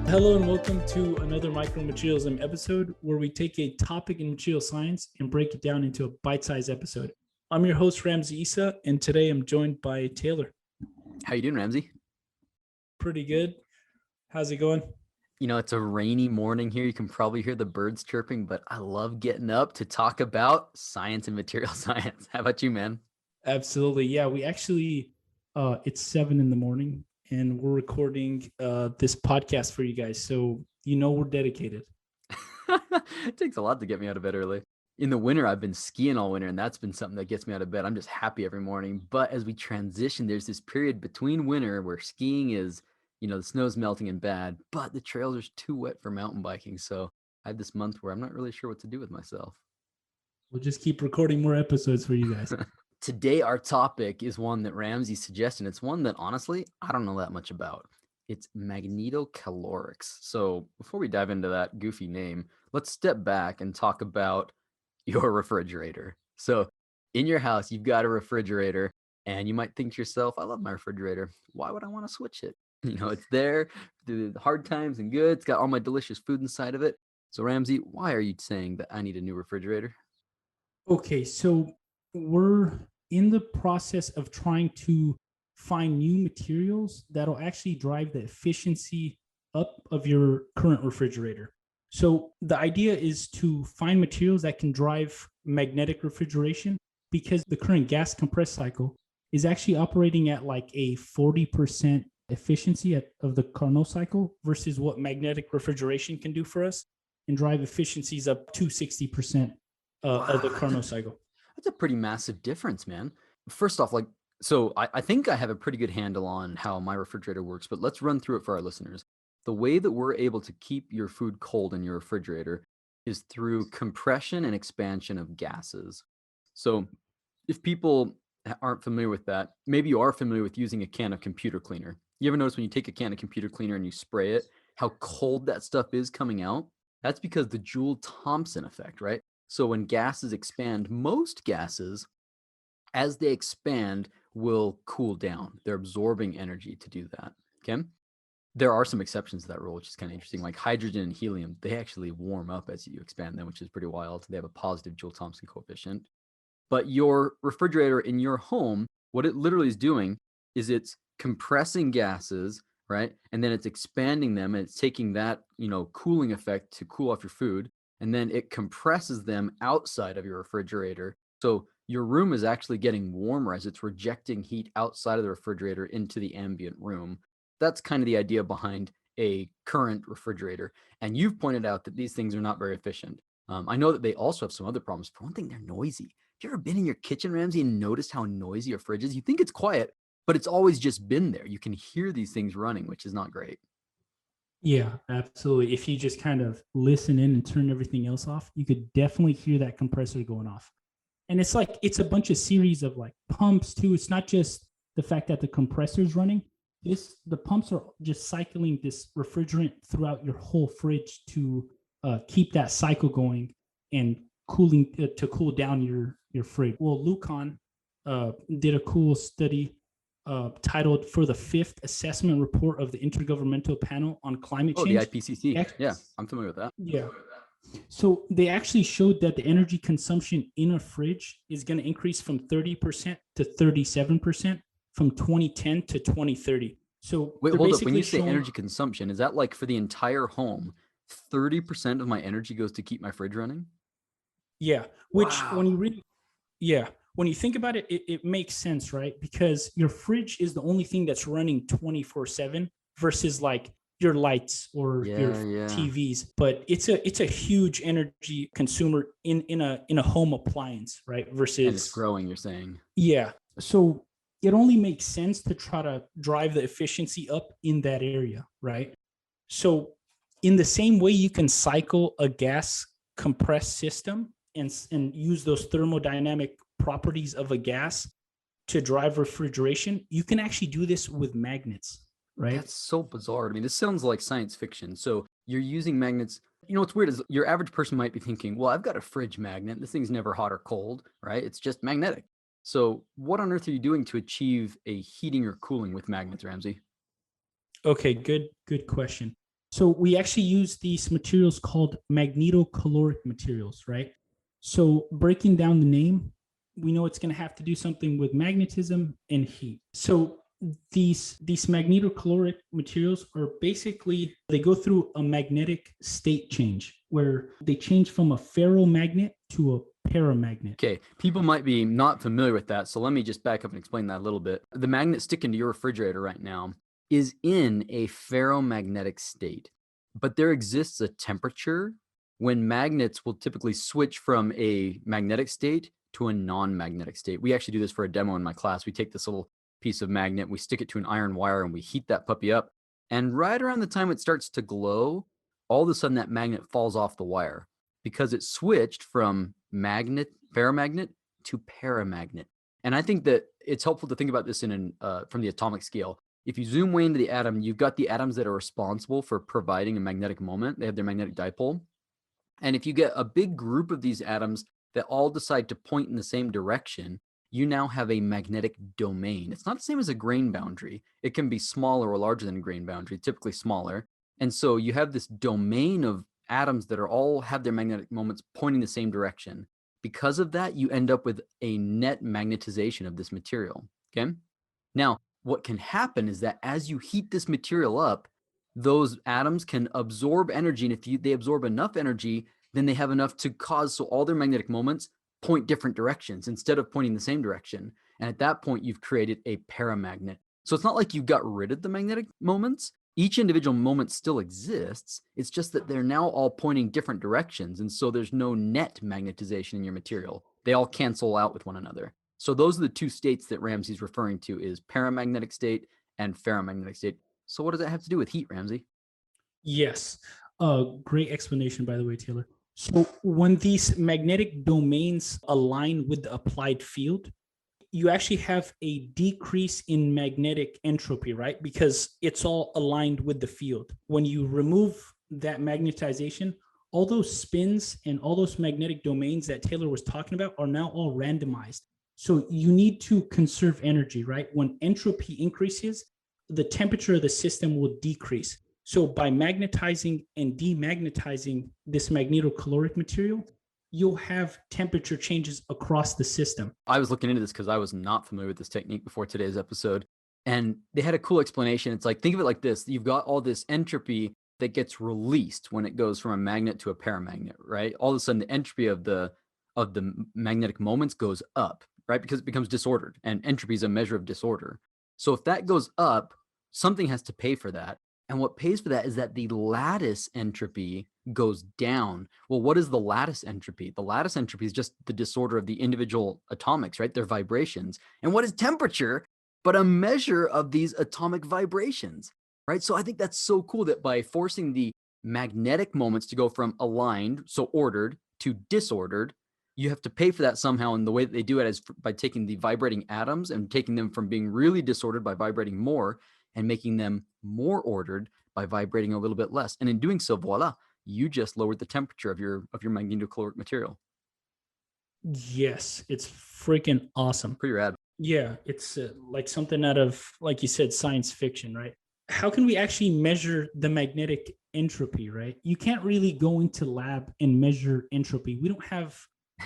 Hello and welcome to another Micromaterialism episode where we take a topic in material science and break it down into a bite-sized episode. I'm your host, Ramsey Issa, and today I'm joined by Taylor. How you doing, Ramsey? Pretty good. How's it going? You know, it's a rainy morning here. You can probably hear the birds chirping, but I love getting up to talk about science and material science. How about you, man? Absolutely. Yeah, we actually, it's 7 a.m. and we're recording this podcast for you guys. So, we're dedicated. It takes a lot to get me out of bed early. In the winter, I've been skiing all winter, and that's been something that gets me out of bed. I'm just happy every morning. But as we transition, there's this period between winter where skiing is, the snow's melting and bad, but the trails are too wet for mountain biking. So I have this month where I'm not really sure what to do with myself. We'll just keep recording more episodes for you guys. Today, our topic is one that Ramsey suggested. It's one that, honestly, I don't know that much about. It's Magneto-Calorics. So before we dive into that goofy name, let's step back and talk about your refrigerator. So in your house, you've got a refrigerator, and you might think to yourself, I love my refrigerator. Why would I want to switch it? It's there through the hard times and good. It's got all my delicious food inside of it. So Ramsey, why are you saying that I need a new refrigerator? Okay, so we're in the process of trying to find new materials that'll actually drive the efficiency up of your current refrigerator. So the idea is to find materials that can drive magnetic refrigeration, because the current gas compressed cycle is actually operating at like a 40% efficiency of the Carnot cycle versus what magnetic refrigeration can do for us and drive efficiencies up to 60% of the Carnot cycle. That's a pretty massive difference, man. First off, I think I have a pretty good handle on how my refrigerator works, but let's run through it for our listeners. The way that we're able to keep your food cold in your refrigerator is through compression and expansion of gases. So if people aren't familiar with that, maybe you are familiar with using a can of computer cleaner. You ever notice when you take a can of computer cleaner and you spray it, how cold that stuff is coming out? That's because the Joule-Thomson effect, right? So when gases expand, most gases, as they expand, will cool down. They're absorbing energy to do that, okay? There are some exceptions to that rule, which is kind of interesting. Like hydrogen and helium, they actually warm up as you expand them, which is pretty wild. They have a positive Joule-Thomson coefficient. But your refrigerator in your home, what it literally is doing is it's compressing gases, right? And then it's expanding them, and it's taking that, cooling effect to cool off your food. And then it compresses them outside of your refrigerator. So your room is actually getting warmer as it's rejecting heat outside of the refrigerator into the ambient room. That's kind of the idea behind a current refrigerator. And you've pointed out that these things are not very efficient. I know that they also have some other problems. For one thing, they're noisy. Have you ever been in your kitchen, Ramsey, and noticed how noisy your fridge is? You think it's quiet, but it's always just been there. You can hear these things running, which is not great. Yeah, absolutely. If you just kind of listen in and turn everything else off, you could definitely hear that compressor going off. And it's a bunch of series of like pumps too. It's not just the fact that the compressor is running. The pumps are just cycling this refrigerant throughout your whole fridge to keep that cycle going and cooling to cool down your fridge. Well, Lucan did a cool study titled "For the Fifth Assessment Report of the Intergovernmental Panel on Climate Change." Oh, the IPCC. Yeah, I'm familiar with that. Yeah. So they actually showed that the energy consumption in a fridge is going to increase from 30% to 37% from 2010 to 2030. So wait, hold up. When you say energy consumption, is that like for the entire home, 30% of my energy goes to keep my fridge running? Yeah. Which when you think about it, it makes sense, right? Because your fridge is the only thing that's running 24/7 versus like your lights or your TVs. But it's a huge energy consumer in a home appliance, right? Versus, and it's growing, you're saying. Yeah. So it only makes sense to try to drive the efficiency up in that area, right? So in the same way you can cycle a gas compressed system and use those thermodynamic properties of a gas to drive refrigeration, you can actually do this with magnets, right? That's so bizarre. I mean, this sounds like science fiction. So you're using magnets. What's weird is your average person might be thinking, well, I've got a fridge magnet. This thing's never hot or cold, right? It's just magnetic. So what on earth are you doing to achieve a heating or cooling with magnets, Ramsey? Okay, good question. So we actually use these materials called Magneto-Caloric Materials, right? So breaking down the name, we know it's going to have to do something with magnetism and heat. So these Magneto-Caloric materials are basically, they go through a magnetic state change where they change from a ferromagnet to a paramagnet. Okay, people might be not familiar with that, so let me just back up and explain that a little bit. The magnet sticking to your refrigerator right now is in a ferromagnetic state, but there exists a temperature when magnets will typically switch from a magnetic state to a non-magnetic state. We actually do this for a demo in my class. We take this little piece of magnet, we stick it to an iron wire, and we heat that puppy up. And right around the time it starts to glow, all of a sudden that magnet falls off the wire because it switched from ferromagnet to paramagnet. And I think that it's helpful to think about this from the atomic scale. If you zoom way into the atom, you've got the atoms that are responsible for providing a magnetic moment. They have their magnetic dipole. And if you get a big group of these atoms that all decide to point in the same direction, you now have a magnetic domain. It's not the same as a grain boundary. It can be smaller or larger than a grain boundary, typically smaller. And so you have this domain of atoms that are all have their magnetic moments pointing the same direction. Because of that, you end up with a net magnetization of this material. Okay. Now, what can happen is that as you heat this material up, those atoms can absorb energy. And if they absorb enough energy, then they have enough to cause so all their magnetic moments point different directions instead of pointing the same direction. And at that point, you've created a paramagnet. So it's not like you got rid of the magnetic moments. Each individual moment still exists. It's just that they're now all pointing different directions. And so there's no net magnetization in your material. They all cancel out with one another. So those are the two states that Ramsey's referring to, is paramagnetic state and ferromagnetic state. So what does that have to do with heat, Ramsey? Yes. Great explanation, by the way, Taylor. So when these magnetic domains align with the applied field, you actually have a decrease in magnetic entropy, right? Because it's all aligned with the field. When you remove that magnetization, all those spins and all those magnetic domains that Taylor was talking about are now all randomized. So you need to conserve energy, right? When entropy increases, the temperature of the system will decrease. So by magnetizing and demagnetizing this magnetocaloric material, you'll have temperature changes across the system. I was looking into this because I was not familiar with this technique before today's episode. And they had a cool explanation. It's like, think of it like this. You've got all this entropy that gets released when it goes from a magnet to a paramagnet, right? All of a sudden the entropy of the magnetic moments goes up, right? Because it becomes disordered, and entropy is a measure of disorder. So if that goes up, something has to pay for that. And what pays for that is that the lattice entropy goes down. Well, what is the lattice entropy? The lattice entropy is just the disorder of the individual atomics, right? Their vibrations. And what is temperature but a measure of these atomic vibrations, right? So I think that's so cool that by forcing the magnetic moments to go from aligned, so ordered, to disordered, you have to pay for that somehow. And the way that they do it is by taking the vibrating atoms and taking them from being really disordered by vibrating more and making them more ordered by vibrating a little bit less. And in doing so, voila, you just lowered the temperature of your magnetocaloric material. Yes, it's freaking awesome. Pretty rad. Yeah, it's like something out of, like you said, science fiction, right? How can we actually measure the magnetic entropy, right? You can't really go into lab and measure entropy. We don't have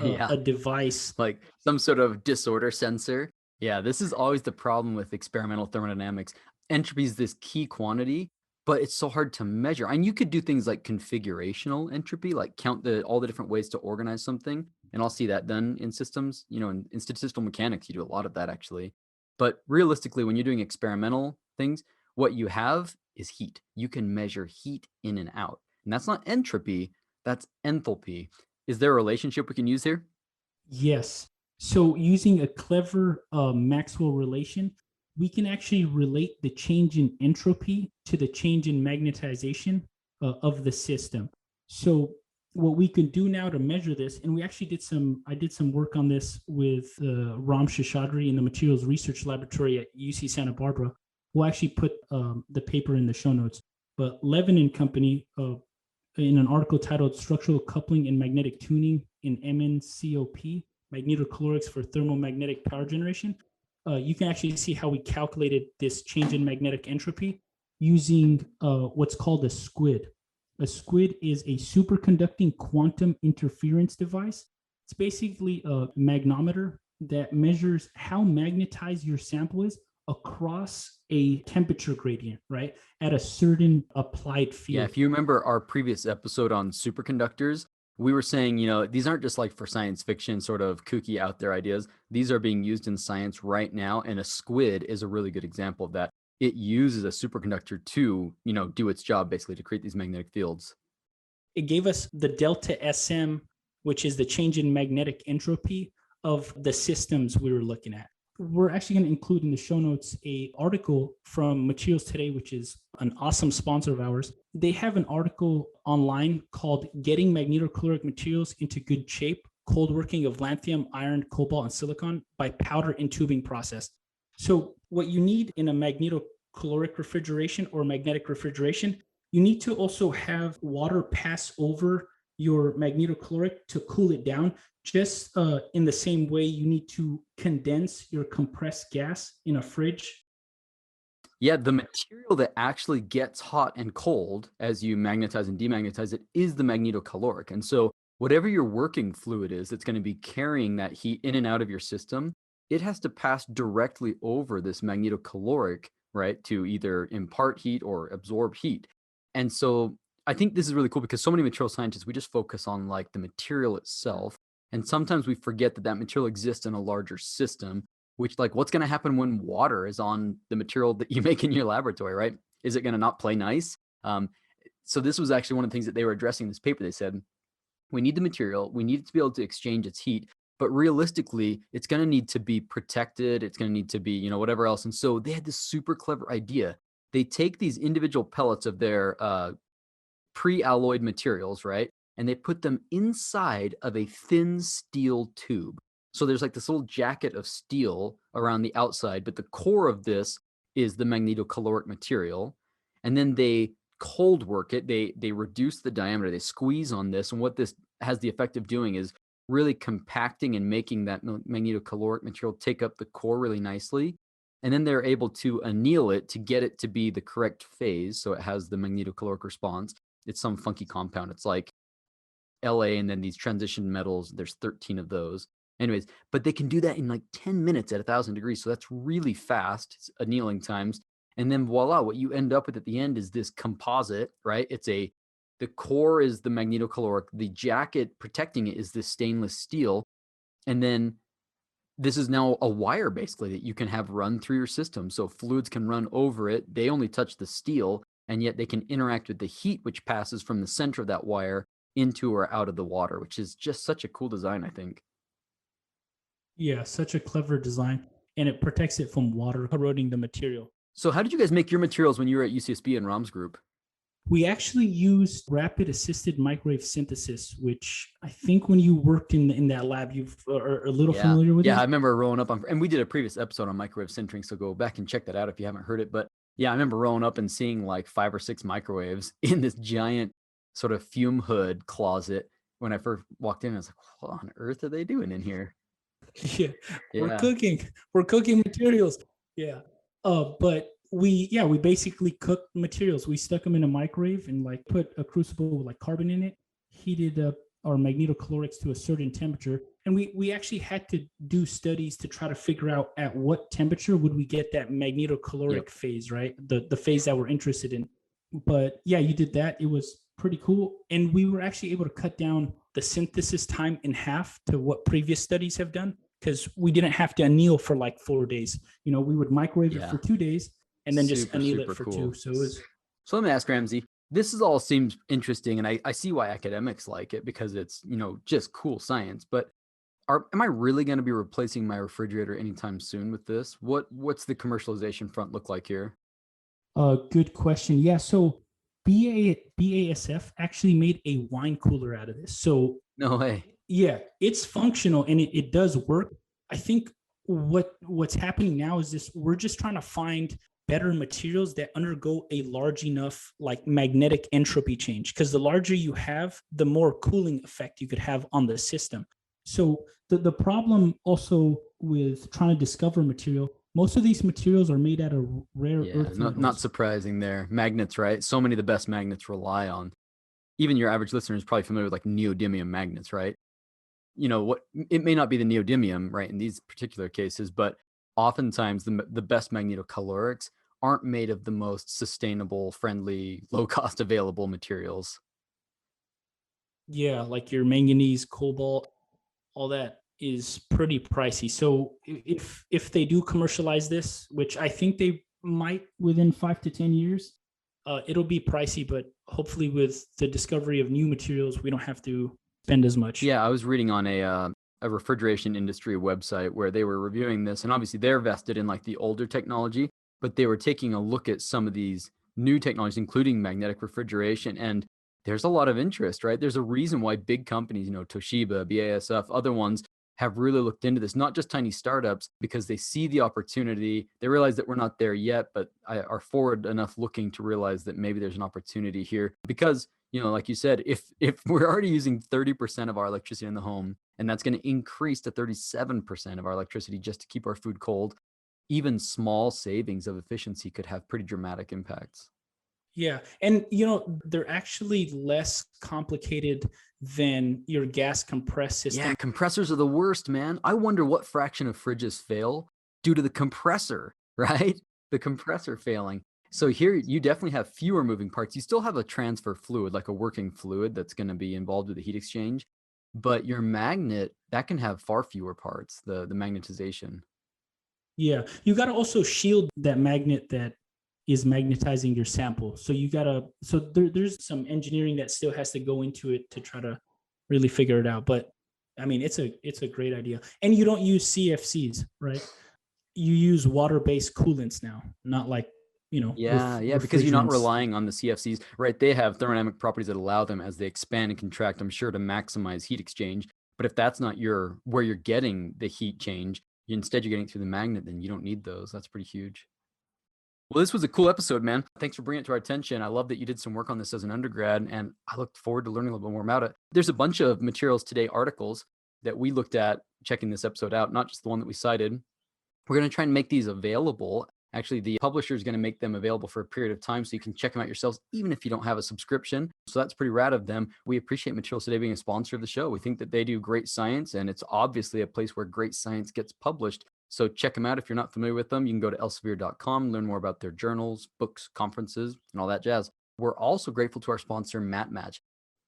a device. Like some sort of disorder sensor. Yeah, this is always the problem with experimental thermodynamics. Entropy is this key quantity, but it's so hard to measure. And you could do things like configurational entropy, like count all the different ways to organize something. And I'll see that done in systems, in statistical mechanics, you do a lot of that actually. But realistically, when you're doing experimental things, what you have is heat. You can measure heat in and out. And that's not entropy, that's enthalpy. Is there a relationship we can use here? Yes. So using a clever Maxwell relation, we can actually relate the change in entropy to the change in magnetization of the system. So what we can do now to measure this, and we actually I did some work on this with Ramsey Issa in the Materials Research Laboratory at UC Santa Barbara. We'll actually put the paper in the show notes. But Levin and company, in an article titled Structural Coupling and Magnetic Tuning in MnCOP, Magnetocalorics for Thermomagnetic Power Generation, you can actually see how we calculated this change in magnetic entropy. using what's called a squid. A squid is a superconducting quantum interference device. It's basically a magnometer that measures how magnetized your sample is across a temperature gradient, right? At a certain applied field. Yeah, if you remember our previous episode on superconductors, we were saying, these aren't just like for science fiction sort of kooky out there ideas. These are being used in science right now. And a squid is a really good example of that. It uses a superconductor to, do its job basically to create these magnetic fields. It gave us the delta SM, which is the change in magnetic entropy of the systems we were looking at. We're actually going to include in the show notes an article from Materials Today, which is an awesome sponsor of ours. They have an article online called Getting Magnetocaloric Materials into Good Shape, Cold Working of Lanthanum, Iron, Cobalt, and Silicon by Powder and Tubing Process. So what you need in a magnetocaloric refrigeration or magnetic refrigeration, you need to also have water pass over your magnetocaloric to cool it down, just in the same way you need to condense your compressed gas in a fridge. Yeah, the material that actually gets hot and cold as you magnetize and demagnetize it is the magnetocaloric. And so whatever your working fluid is that's going to be carrying that heat in and out of your system, it has to pass directly over this magnetocaloric, right, to either impart heat or absorb heat. And so I think this is really cool because so many material scientists, we just focus on like the material itself. And sometimes we forget that material exists in a larger system, which like what's going to happen when water is on the material that you make in your laboratory, right? Is it going to not play nice? So this was actually one of the things that they were addressing in this paper. They said, we need the material, we need it to be able to exchange its heat, but realistically, it's going to need to be protected. It's going to need to be, whatever else. And so they had this super clever idea. They take these individual pellets of their pre-alloyed materials, right? And they put them inside of a thin steel tube. So there's like this little jacket of steel around the outside, but the core of this is the magnetocaloric material. And then they cold work it. They reduce the diameter, they squeeze on this. And what this has the effect of doing is really compacting and making that magnetocaloric material take up the core really nicely. And then they're able to anneal it to get it to be the correct phase. So it has the magnetocaloric response. It's some funky compound. It's like La and then these transition metals. There's 13 of those. Anyways, but they can do that in like 10 minutes at 1,000 degrees. So that's really fast annealing times. And then voila, what you end up with at the end is this composite, right? The core is the magnetocaloric. The jacket protecting it is this stainless steel. And then this is now a wire basically that you can have run through your system. So fluids can run over it. They only touch the steel, and yet they can interact with the heat, which passes from the center of that wire into or out of the water, which is just such a cool design, I think. Yeah, such a clever design. And it protects it from water corroding the material. So how did you guys make your materials when you were at UCSB and Ram's group? We actually used rapid assisted microwave synthesis, which I think when you worked in that lab, you are a little familiar with it. Yeah, I remember rolling up on, and we did a previous episode on microwave sintering, so go back and check that out if you haven't heard it. But yeah, I remember rolling up and seeing like 5 or 6 microwaves in this giant sort of fume hood closet. When I first walked in, I was like, what on earth are they doing in here? Yeah. We're cooking materials. Yeah. But we basically cooked materials. We stuck them in a microwave and like put a crucible with like carbon in it, heated up our magnetocalorics to a certain temperature. And we actually had to do studies to try to figure out at what temperature would we get that magnetocaloric phase, right? The phase that we're interested in. But yeah, you did that. It was pretty cool. And we were actually able to cut down the synthesis time in half to what previous studies have done, because we didn't have to anneal for like 4 days. We would microwave it for 2 days and then just anneal it for cool. 2. So let me ask Ramsey, this all seems interesting, and I see why academics like it because it's, just cool science, but am I really going to be replacing my refrigerator anytime soon with this? What's the commercialization front look like here? Good question. Yeah. So BASF actually made a wine cooler out of this. So no way. Yeah, it's functional and it does work. I think what's happening now is this: we're just trying to find better materials that undergo a large enough like magnetic entropy change, because the larger you have, the more cooling effect you could have on the system. So the problem also with trying to discover material most of these materials are made out of rare earth not metals. surprising there. Magnets, right? So many of the best magnets rely on, even your average listener is probably familiar with like neodymium magnets, right? What, it may not be the neodymium, right, in these particular cases, but oftentimes the best magnetocalorics aren't made of the most sustainable, friendly, low cost available materials. Yeah, like your manganese, cobalt, all that is pretty pricey. So if they do commercialize this, which I think they might within 5 to 10 years, it'll be pricey, but hopefully with the discovery of new materials, we don't have to spend as much. Yeah, I was reading on a refrigeration industry website where they were reviewing this, and obviously they're vested in like the older technology, but they were taking a look at some of these new technologies, including magnetic refrigeration, and there's a lot of interest, right? There's a reason why big companies, Toshiba, BASF, other ones have really looked into this, not just tiny startups, because they see the opportunity. They realize that we're not there yet, but are forward enough looking to realize that maybe there's an opportunity here. Because, like you said, if we're already using 30% of our electricity in the home, and that's going to increase to 37% of our electricity just to keep our food cold, even small savings of efficiency could have pretty dramatic impacts. Yeah. And, they're actually less complicated than your gas compress system. Yeah, compressors are the worst, man. I wonder what fraction of fridges fail due to the compressor, right? The compressor failing. So here you definitely have fewer moving parts. You still have a transfer fluid, like a working fluid that's going to be involved with the heat exchange. But your magnet, that can have far fewer parts, the magnetization. Yeah. You got to also shield that magnet that is magnetizing your sample. So there's some engineering that still has to go into it to try to really figure it out. But I mean, it's a great idea. And you don't use CFCs, right? You use water-based coolants now, not like, Yeah, because you're not relying on the CFCs, right? They have thermodynamic properties that allow them as they expand and contract, I'm sure, to maximize heat exchange. But if that's not where you're getting the heat change, instead you're getting it through the magnet, then you don't need those. That's pretty huge. Well, this was a cool episode, man. Thanks for bringing it to our attention. I love that you did some work on this as an undergrad, and I look forward to learning a little bit more about it. There's a bunch of Materials Today articles that we looked at checking this episode out, not just the one that we cited. We're going to try and make these available. Actually, the publisher is going to make them available for a period of time so you can check them out yourselves, even if you don't have a subscription. So that's pretty rad of them. We appreciate Materials Today being a sponsor of the show. We think that they do great science, and it's obviously a place where great science gets published. So check them out if you're not familiar with them. You can go to elsevier.com, learn more about their journals, books, conferences, and all that jazz. We're also grateful to our sponsor, MatMatch.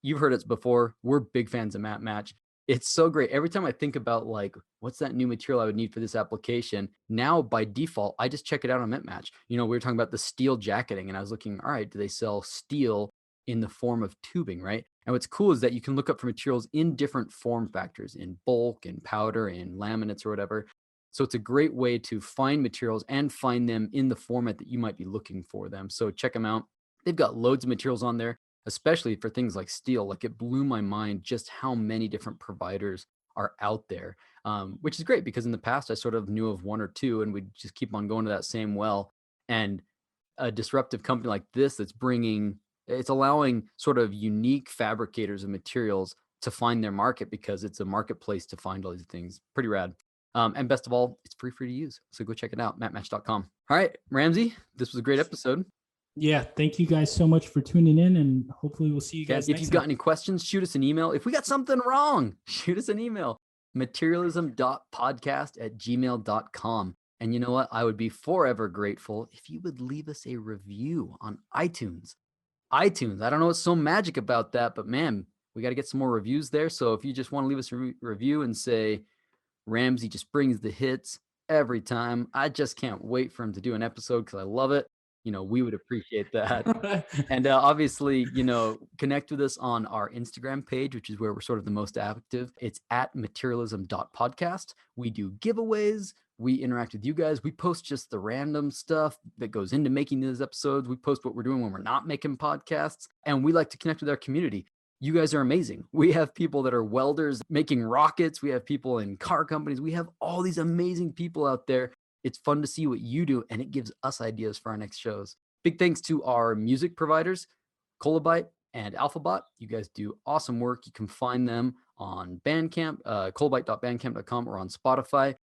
You've heard us before. We're big fans of MatMatch. It's so great. Every time I think about like, what's that new material I would need for this application? Now, by default, I just check it out on MatMatch. We were talking about the steel jacketing, and I was looking, all right, do they sell steel in the form of tubing, right? And what's cool is that you can look up for materials in different form factors, in bulk, in powder, in laminates or whatever. So it's a great way to find materials and find them in the format that you might be looking for them. So check them out. They've got loads of materials on there, especially for things like steel. Like, it blew my mind just how many different providers are out there, which is great because in the past I sort of knew of one or two and we'd just keep on going to that same well. And a disruptive company like this it's allowing sort of unique fabricators of materials to find their market because it's a marketplace to find all these things. Pretty rad. And best of all, it's free to use. So go check it out, matmatch.com. All right, Ramsey, this was a great episode. Yeah, thank you guys so much for tuning in, and hopefully we'll see you guys next time. If you've got any questions, shoot us an email. If we got something wrong, shoot us an email, materialism.podcast@gmail.com. And you know what? I would be forever grateful if you would leave us a review on iTunes. I don't know what's so magic about that, but man, we got to get some more reviews there. So if you just want to leave us a review and say, Ramsey just brings the hits every time, I just can't wait for him to do an episode because I love it. We would appreciate that. And obviously, connect with us on our Instagram page, which is where we're sort of the most active. It's at materialism.podcast. We do giveaways. We interact with you guys. We post just the random stuff that goes into making these episodes. We post what we're doing when we're not making podcasts. And we like to connect with our community. You guys are amazing. We have people that are welders making rockets. We have people in car companies. We have all these amazing people out there. It's fun to see what you do, and it gives us ideas for our next shows. Big thanks to our music providers, Colabyte and Alphabot. You guys do awesome work. You can find them on Bandcamp, colabyte.bandcamp.com, or on Spotify.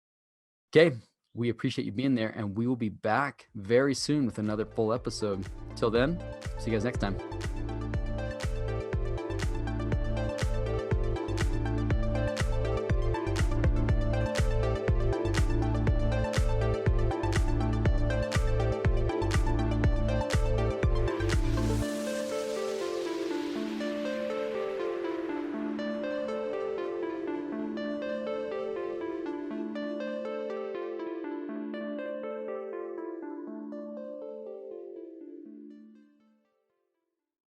Okay, We appreciate you being there, and we will be back very soon with another full episode. Till then, see you guys next time.